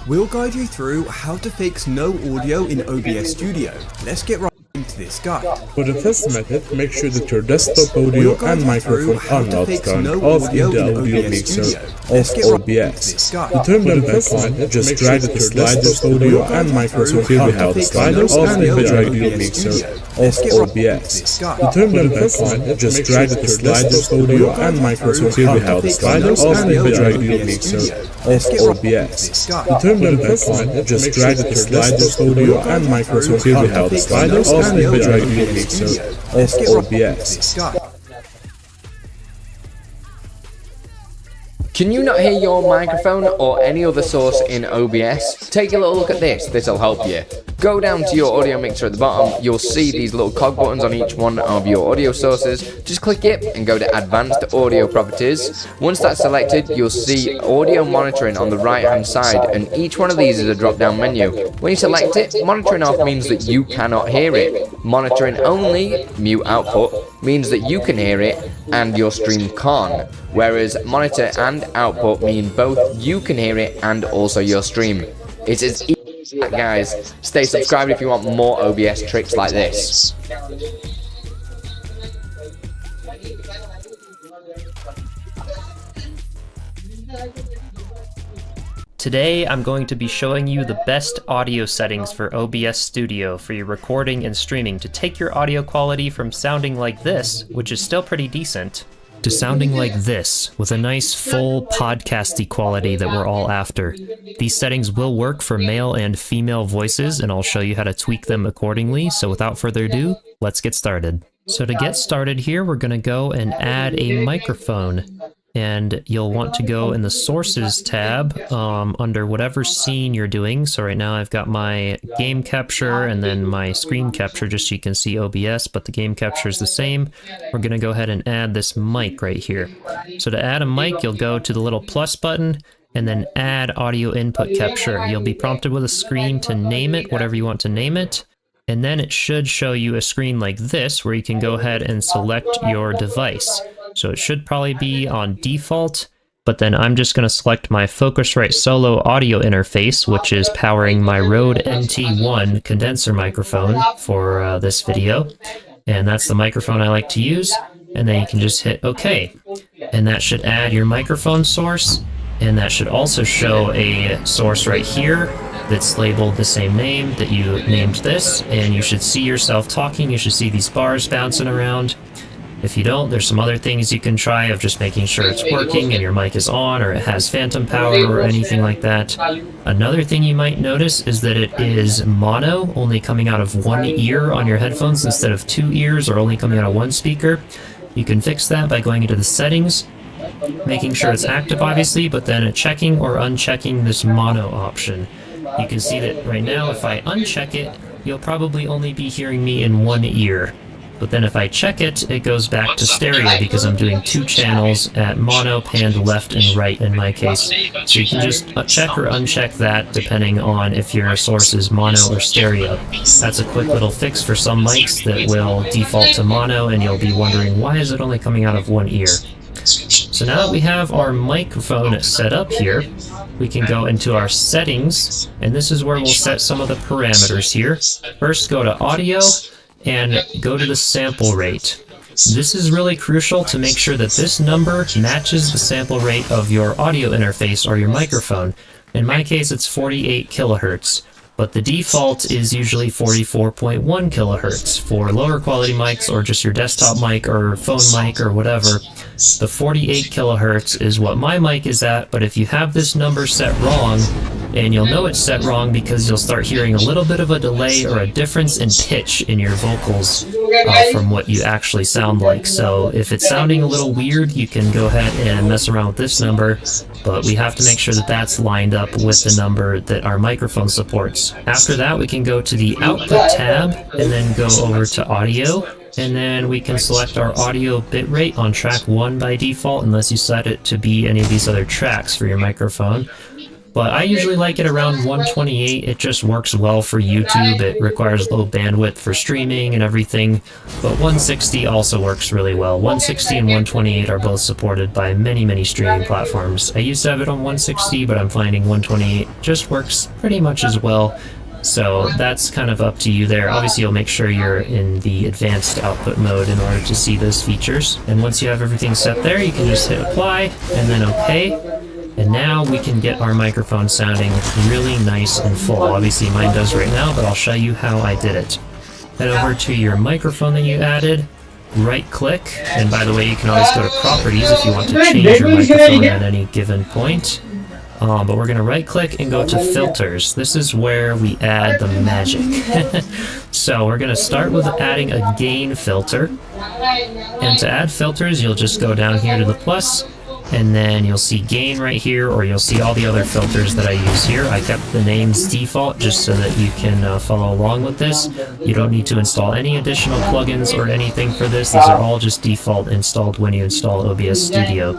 We'll guide you through how to fix no audio in OBS Studio. Let's get right into this guide. For the first method, make sure that your desktop audio and microphone are not turned off in the audio mixer of OBS. To turn them back on, just drag your desktop audio and microphone till we have the sliders and the audio mixer of OBS. To turn them back on, just drag your sliders audio and microphone till we have the sliders and the audio mixer of OBS. To turn them back on, just drag your sliders audio and microphone till we have the sliders and the audio mixer of OBS. Can you not hear your microphone or any other source in OBS? Take a little look at this, this'll help you. Go down to your audio mixer at the bottom, you'll see these little cog buttons on each one of your audio sources. Just click it and go to Advanced Audio Properties. Once that's selected, you'll see Audio Monitoring on the right hand side, and each one of these is a drop down menu. When you select it, monitoring off means that you cannot hear it. Monitoring only, mute output, means that you can hear it and your stream can't. Whereas monitor and output mean both you can hear it and also your stream. It's as easy as that, guys. Stay subscribed if you want more OBS tricks like this. Today I'm going to be showing you the best audio settings for OBS Studio for your recording and streaming to take your audio quality from sounding like this, which is still pretty decent, to sounding like this, with a nice full podcasty quality that we're all after. These settings will work for male and female voices, and I'll show you how to tweak them accordingly, so without further ado, let's get started. So to get started here, we're going to go and add a microphone. And you'll want to go in the Sources tab under whatever scene you're doing. So right now I've got my game capture and then my screen capture just so you can see OBS, but the game capture is the same. We're going to go ahead and add this mic right here. So to add a mic, you'll go to the little plus button and then add audio input capture. You'll be prompted with a screen to name it, whatever you want to name it. And then it should show you a screen like this where you can go ahead and select your device. So it should probably be on default, but then I'm just going to select my Focusrite Solo audio interface, which is powering my Rode NT1 condenser microphone for this video. And that's the microphone I like to use. and then you can just hit OK. And that should add your microphone source, and that should also show a source right here that's labeled the same name that you named this, and you should see yourself talking. You should see these bars bouncing around. If you don't, there's some other things you can try of just making sure it's working and your mic is on, or it has phantom power or anything like that. Another thing you might notice is that it is mono, only coming out of one ear on your headphones instead of two ears, or only coming out of one speaker. You can fix that by going into the settings, making sure it's active obviously, but then checking or unchecking this mono option. You can see that right now if I uncheck it, you'll probably only be hearing me in one ear. But then if I check it, it goes back to stereo because I'm doing two channels at mono, panned left and right in my case. So you can just check or uncheck that depending on if your source is mono or stereo. That's a quick little fix for some mics that will default to mono, and you'll be wondering, why is it only coming out of one ear? So now that we have our microphone set up here, we can go into our settings, and this is where we'll set some of the parameters here. First, go to audio, and go to the sample rate. This is really crucial to make sure that this number matches the sample rate of your audio interface or your microphone. In my case, it's 48 kilohertz, but the default is usually 44.1 kilohertz for lower quality mics or just your desktop mic or phone mic or whatever. The 48 kilohertz is what my mic is at, but if you have this number set wrong, and you'll know it's set wrong because you'll start hearing a little bit of a delay or a difference in pitch in your vocals from what you actually sound like. So if it's sounding a little weird, you can go ahead and mess around with this number, but we have to make sure that that's lined up with the number that our microphone supports. After that, we can go to the output tab and then go over to audio, and then we can select our audio bitrate on track 1 by default, unless you set it to be any of these other tracks for your microphone. But I usually like it around 128. It just works well for YouTube. It requires low bandwidth for streaming and everything, but 160 also works really well. 160 and 128 are both supported by many streaming platforms. I used to have it on 160, but I'm finding 128 just works pretty much as well. So that's kind of up to you there. Obviously, you'll make sure you're in the advanced output mode in order to see those features. And once you have everything set there, you can just hit apply and then OK. And now we can get our microphone sounding really nice and full. Obviously mine does right now, but I'll show you how I did it. Head over to your microphone that you added, right click, and by the way you can always go to properties if you want to change your microphone at any given point. But we're going to right click and go to filters. This is where we add the magic. So we're going to start with adding a gain filter. And to add filters, you'll just go down here to the plus, and then you'll see gain right here, or you'll see all the other filters that I use here. I kept the names default just so that you can follow along with this. You don't need to install any additional plugins or anything for this. These are all just default installed when you install OBS Studio.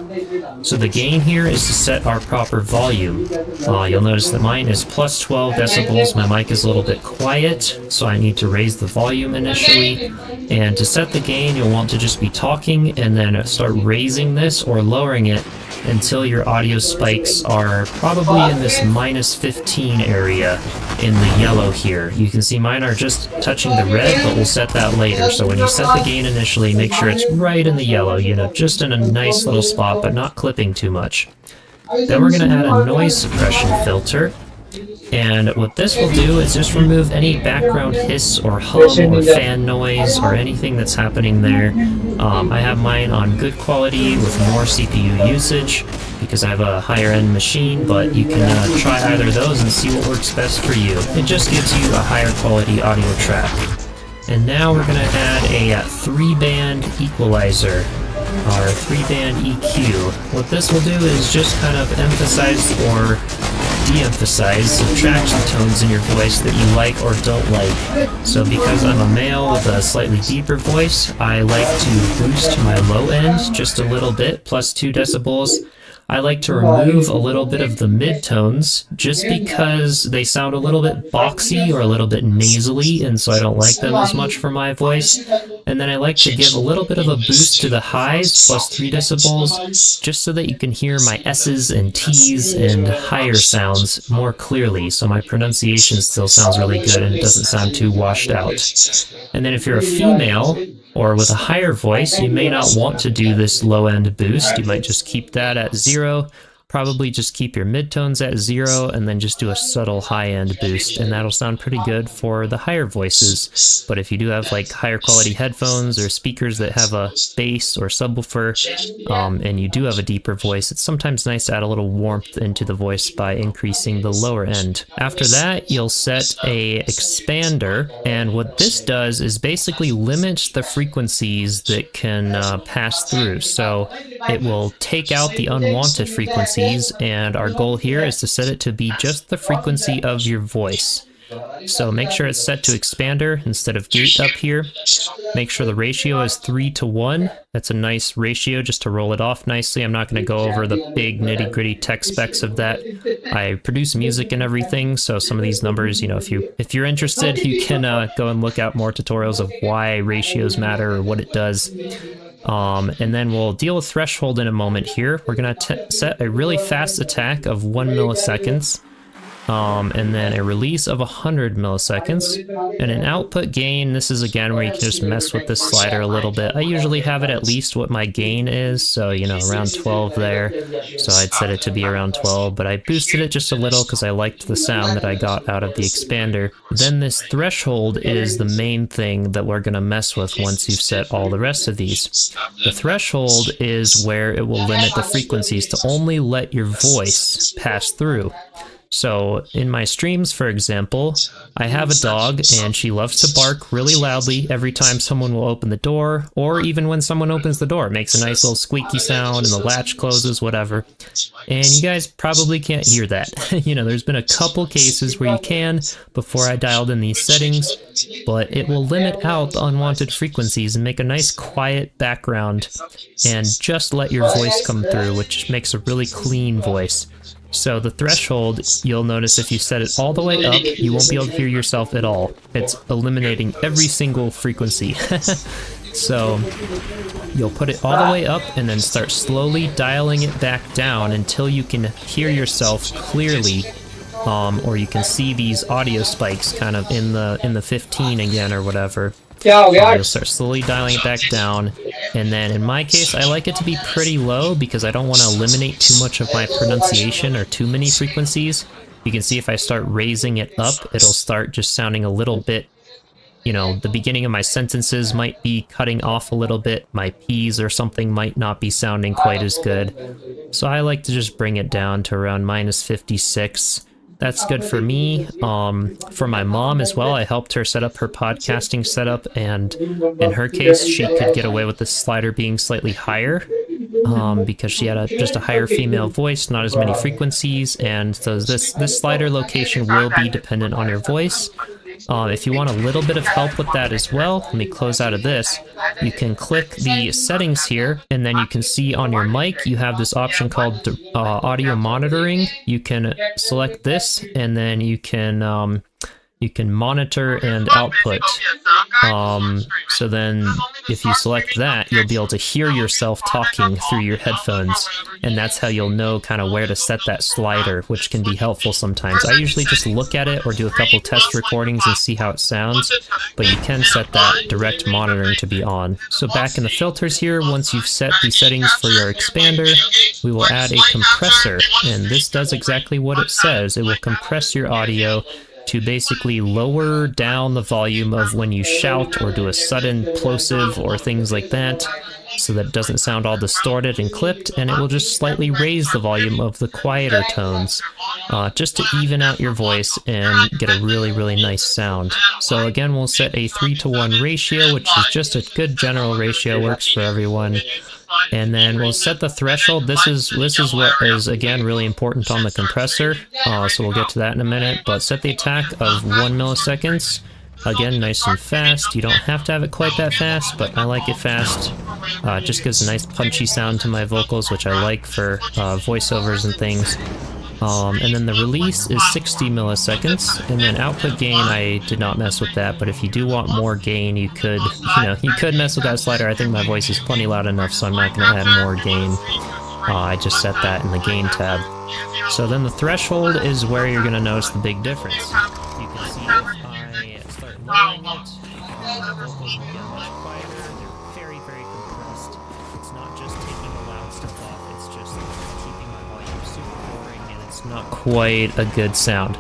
So the gain here is to set our proper volume. You'll notice that mine is plus 12 decibels. My mic is a little bit quiet, so I need to raise the volume initially. And to set the gain, you'll want to just be talking and then start raising this or lowering it until your audio spikes are probably in this -15 area in the yellow here. You can see mine are just touching the red, but we'll set that later. So when you set the gain initially, make sure it's right in the yellow, you know, just in a nice little spot, but not clipping too much. Then we're going to add a noise suppression filter. And what this will do is just remove any background hiss or hum or fan noise or anything that's happening there. I have mine on good quality with more CPU usage because I have a higher end machine, but you can try either of those and see what works best for you. It just gives you a higher quality audio track. And now we're going to add a 3-band equalizer, our 3-band EQ. What this will do is just kind of emphasize or de-emphasize, subtract the tones in your voice that you like or don't like. So because I'm a male with a slightly deeper voice, I like to boost my low end just a little bit, plus 2 decibels. I like to remove a little bit of the midtones just because they sound a little bit boxy or a little bit nasally, and so I don't like them as much for my voice. And then I like to give a little bit of a boost to the highs, plus 3 decibels, just so that you can hear my S's and T's and higher sounds more clearly, so my pronunciation still sounds really good and it doesn't sound too washed out. And then if you're a female, Or with a higher voice, you may not want to do this low end boost. You might just keep that at 0. Probably just keep your midtones at 0 and then just do a subtle high-end boost, and that'll sound pretty good for the higher voices. But if you do have like higher quality headphones or speakers that have a bass or subwoofer, and you do have a deeper voice, it's sometimes nice to add a little warmth into the voice by increasing the lower end. After that, you'll set a expander, and what this does is basically limits the frequencies that can pass through. So it will take out the unwanted frequencies, and our goal here is to set it to be just the frequency of your voice. So make sure it's set to expander instead of gate up here. Make sure the ratio is 3:1. That's a nice ratio just to roll it off nicely. I'm not going to go over the big nitty-gritty tech specs of that. I produce music and everything, so some of these numbers, you know, if you're interested, you can go and look out more tutorials of why ratios matter or what it does. And then we'll deal with threshold in a moment here. We're going to set a really fast attack of 1 milliseconds. And then a release of 100 milliseconds, and an output gain. This is again where you can just mess with this slider a little bit. I usually have it at least what my gain is, so you know, around 12 there. So I'd set it to be around 12, but I boosted it just a little because I liked the sound that I got out of the expander. Then this threshold is the main thing that we're going to mess with once you've set all the rest of these. The threshold is where it will limit the frequencies to only let your voice pass through. So in my streams, for example, I have a dog and she loves to bark really loudly every time someone will open the door, or even when someone opens the door. It makes a nice little squeaky sound and the latch closes, whatever. And you guys probably can't hear that. You know, there's been a couple cases where you can before I dialed in these settings, but it will limit out the unwanted frequencies and make a nice quiet background and just let your voice come through, which makes a really clean voice. So the threshold, you'll notice if you set it all the way up, you won't be able to hear yourself at all. It's eliminating every single frequency. So you'll put it all the way up and then start slowly dialing it back down until you can hear yourself clearly, or you can see these audio spikes kind of in the 15 again or whatever. You'll start slowly dialing it back down, and then in my case I like it to be pretty low because I don't want to eliminate too much of my pronunciation or too many frequencies. You can see if I start raising it up, it'll start just sounding a little bit, you know, the beginning of my sentences might be cutting off a little bit, my P's or something might not be sounding quite as good. So I like to just bring it down to around -56. That's good for me. For my mom as well, I helped her set up her podcasting setup, and in her case, she could get away with the slider being slightly higher because she had just a higher female voice, not as many frequencies, and so this slider location will be dependent on your voice. If you want a little bit of help with that as well, let me close out of this. You can click the settings here, and then you can see on your mic, you have this option called audio monitoring. You can select this, and then you can monitor and output. So then if you select that, you'll be able to hear yourself talking through your headphones, and that's how you'll know kind of where to set that slider, which can be helpful sometimes. I usually just look at it or do a couple test recordings and see how it sounds, but you can set that direct monitoring to be on. So back in the filters here, once you've set the settings for your expander, we will add a compressor, and this does exactly what it says. It will compress your audio to basically lower down the volume of when you shout or do a sudden plosive or things like that, so that it doesn't sound all distorted and clipped, and it will just slightly raise the volume of the quieter tones, just to even out your voice and get a really, really nice sound. So again, we'll set a 3:1 ratio, which is just a good general ratio, works for everyone. And then we'll set the threshold. This is what is, again, really important on the compressor, so we'll get to that in a minute, but set the attack of 1 milliseconds. Again, nice and fast. You don't have to have it quite that fast, but I like it fast. It just gives a nice punchy sound to my vocals, which I like for voiceovers and things. And then the release is 60 milliseconds, and then output gain, I did not mess with that, but if you do want more gain, you could mess with that slider. I think my voice is plenty loud enough, so I'm not going to add more gain. I just set that in the gain tab. So then the threshold is where you're going to notice the big difference. You can see if I start lowering it, my vocals will get much quieter. They're very, very compressed. It's not just taking the loud stuff off, it's just keeping my volume super boring, and it's not quite a good sound.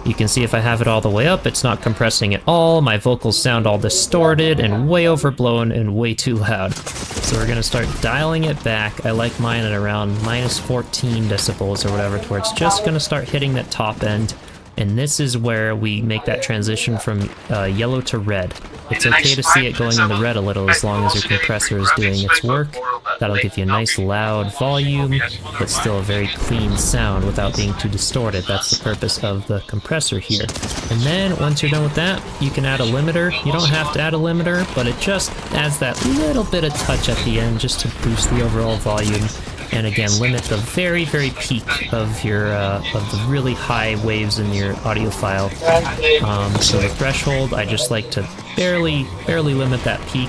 You can see if I have it all the way up, it's not compressing at all. My vocals sound all distorted and way overblown and way too loud. So we're gonna start dialing it back. I like mine at around minus 14 decibels or whatever, to where it's just gonna start hitting that top end. And this is where we make that transition from yellow to red. It's okay to see it going into red a little as long as your compressor is doing its work. That'll give you a nice loud volume, but still a very clean sound without being too distorted. That's the purpose of the compressor here. And then once you're done with that, you can add a limiter. You don't have to add a limiter, but it just adds that little bit of touch at the end just to boost the overall volume. And again, limit the very, very peak of your of the really high waves in your audio file. So the threshold, I just like to barely limit that peak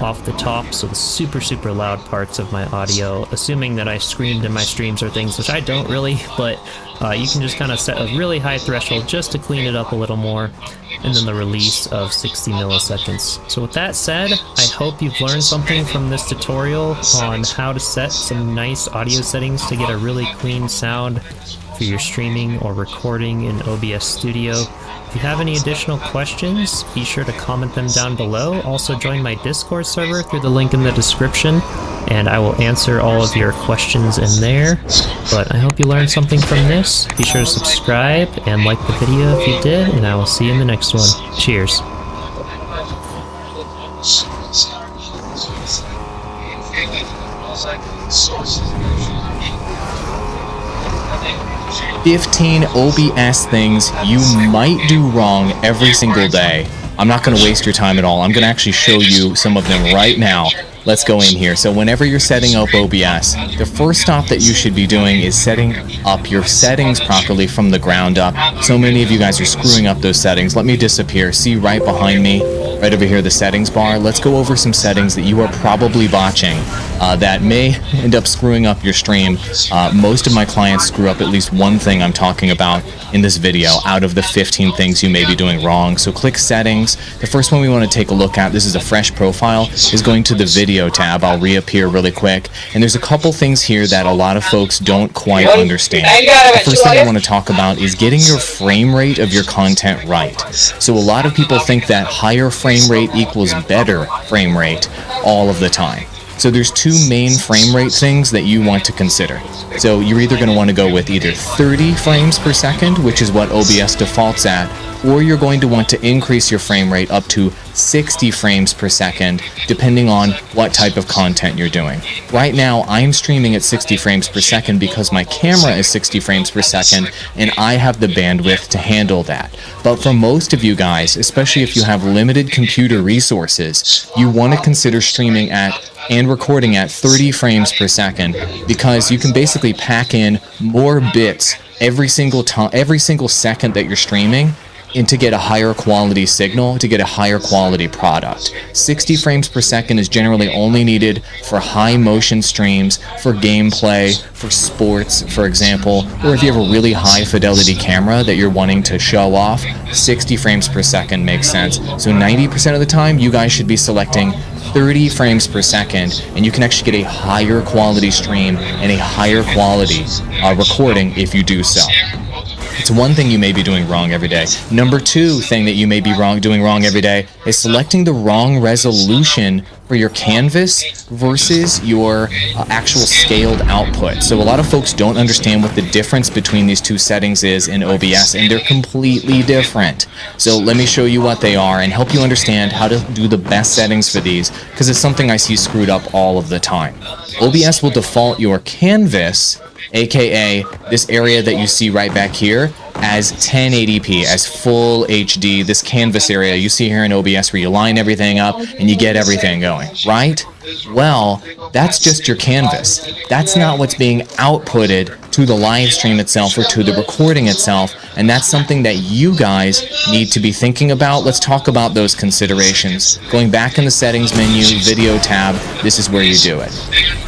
off the top, so the super, super loud parts of my audio, assuming that I screamed in my streams or things, which I don't really, but you can just kind of set a really high threshold just to clean it up a little more, and then the release of 60 milliseconds. So with that said, I hope you've learned something from this tutorial on how to set some nice audio settings to get a really clean sound for your streaming or recording in OBS Studio. If you have any additional questions, be sure to comment them down below. Also join my Discord server through the link in the description, and I will answer all of your questions in there. But I hope you learned something from this. Be sure to subscribe and like the video if you did, and I will see you in the next one. Cheers. 15 OBS things you might do wrong every single day. I'm not going to waste your time at all. I'm going to actually show you some of them right now. Let's go in here. So whenever you're setting up OBS, the first stop that you should be doing is setting up your settings properly from the ground up. So many of you guys are screwing up those settings. Let me disappear. See right behind me, right over here, the settings bar. Let's go over some settings that you are probably botching that may end up screwing up your stream. Most of my clients screw up at least one thing I'm talking about in this video out of the 15 things you may be doing wrong. So click settings. The first one we want to take a look at, this is a fresh profile, is going to the video tab. I'll reappear really quick. And there's a couple things here that a lot of folks don't quite understand. The first thing I want to talk about is getting your frame rate of your content right. So a lot of people think that higher frame rate equals better frame rate all of the time. So there's two main frame rate things that you want to consider. So you're either going to want to go with either 30 frames per second, which is what OBS defaults at, or you're going to want to increase your frame rate up to 60 frames per second, depending on what type of content you're doing. Right now, I'm streaming at 60 frames per second because my camera is 60 frames per second, and I have the bandwidth to handle that. But for most of you guys, especially if you have limited computer resources, you want to consider streaming at and recording at 30 frames per second, because you can basically pack in more bits every single second that you're streaming, and to get a higher quality signal, to get a higher quality product. 60 frames per second is generally only needed for high motion streams, for gameplay, for sports, for example, or if you have a really high fidelity camera that you're wanting to show off, 60 frames per second makes sense. So 90% of the time, you guys should be selecting 30 frames per second, and you can actually get a higher quality stream and a higher quality recording if you do so. It's one thing you may be doing wrong every day. Number two thing that you may be doing wrong every day is selecting the wrong resolution for your canvas versus your actual scaled output. So a lot of folks don't understand what the difference between these two settings is in OBS, and they're completely different. So let me show you what they are and help you understand how to do the best settings for these, because it's something I see screwed up all of the time. OBS will default your canvas, aka this area that you see right back here, as 1080p, as full HD, this canvas area you see here in OBS where you line everything up and you get everything going, right? Well, that's just your canvas. That's not what's being outputted to the live stream itself or to the recording itself, and that's something that you guys need to be thinking about. Let's talk about those considerations. Going back in the settings menu, video tab, this is where you do it.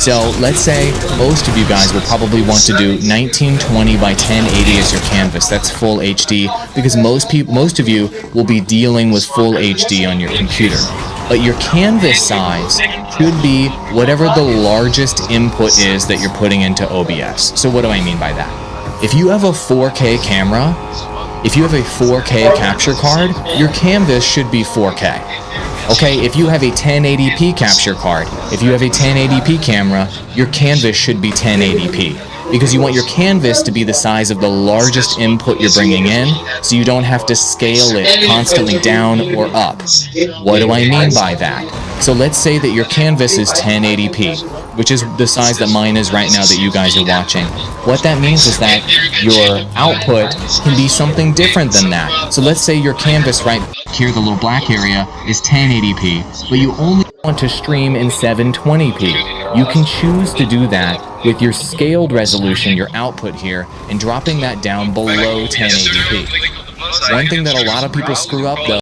So let's say most of you guys will probably want to do 1920 by 1080 as your canvas. That's full HD, because most of you will be dealing with full HD on your computer. But your canvas size should be whatever the largest input is that you're putting into OBS. So what do I mean by that? If you have a 4K camera, if you have a 4K capture card, your canvas should be 4K. Okay, if you have a 1080p capture card, if you have a 1080p camera, your canvas should be 1080p. Because you want your canvas to be the size of the largest input you're bringing in, so you don't have to scale it constantly down or up. What do I mean by that? So let's say that your canvas is 1080p, which is the size that mine is right now that you guys are watching. What that means is that your output can be something different than that. So let's say your canvas right here, the little black area, is 1080p, but you only want to stream in 720p. You can choose to do that with your scaled resolution, your output here, and dropping that down below 1080p. One thing that a lot of people screw up though